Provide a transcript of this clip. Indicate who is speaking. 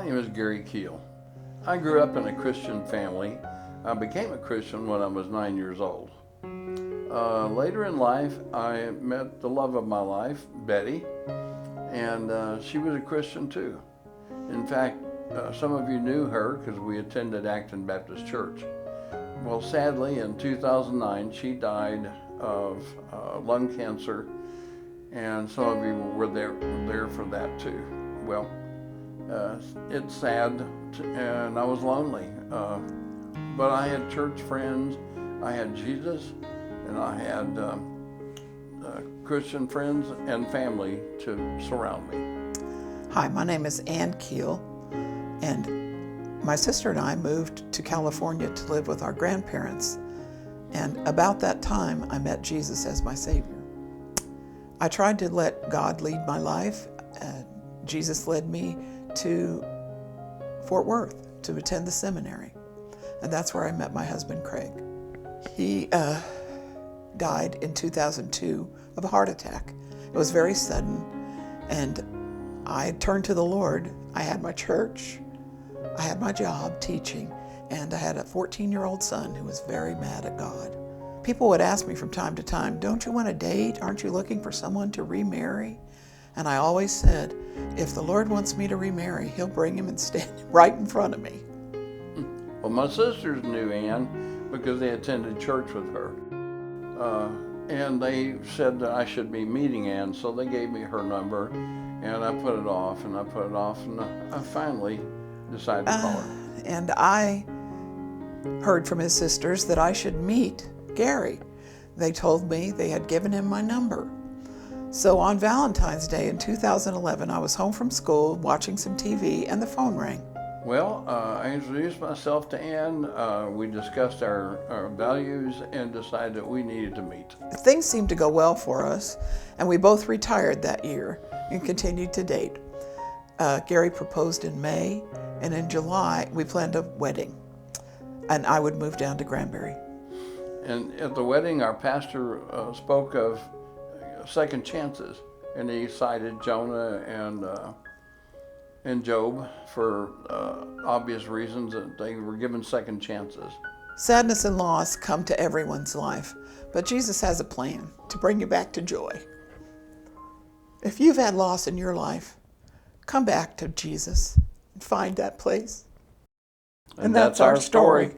Speaker 1: name is Gary Keel. I grew up in a Christian family. I became a Christian when I was 9 years old. Later in life, I met the love of my life, Betty, and she was a Christian too. In fact, some of you knew her because we attended Acton Baptist Church. Well, sadly, in 2009, she died of lung cancer, and some of you were there for that too. Well, it's sad, and I was lonely, but I had church friends, I had Jesus, and I had Christian friends and family to surround me.
Speaker 2: Hi, my name is Ann Keel, and my sister and I moved to California to live with our grandparents, and about that time I met Jesus as my Savior. I tried to let God lead my life. Jesus led me to Fort Worth to attend the seminary, and that's where I met my husband, Craig. He died in 2002 of a heart attack. It was very sudden, and I turned to the Lord. I had my church, I had my job teaching, and I had a 14-year-old son who was very mad at God. People would ask me from time to time, "Don't you want to date? Aren't you looking for someone to remarry?" And I always said, if the Lord wants me to remarry, He'll bring him and stand right in front of me.
Speaker 1: Well, my sisters knew Ann because they attended church with her. And they said that I should be meeting Ann, so they gave me her number, and I put it off, and I finally decided to call her.
Speaker 2: And I heard from his sisters that I should meet Gary. They told me they had given him my number. So on Valentine's Day in 2011, I was home from school watching some TV, and the phone rang.
Speaker 1: Well, I introduced myself to Ann. We discussed our values and decided that we needed to meet.
Speaker 2: Things seemed to go well for us, and we both retired that year and continued to date. Gary proposed in May, and in July we planned a wedding, and I would move down to Granbury.
Speaker 1: And at the wedding, our pastor spoke of second chances, and he cited Jonah and Job for obvious reasons that they were given second chances.
Speaker 2: Sadness and loss come to everyone's life, but Jesus has a plan to bring you back to joy. If you've had loss in your life, come back to Jesus and find that place.
Speaker 1: And that's our story.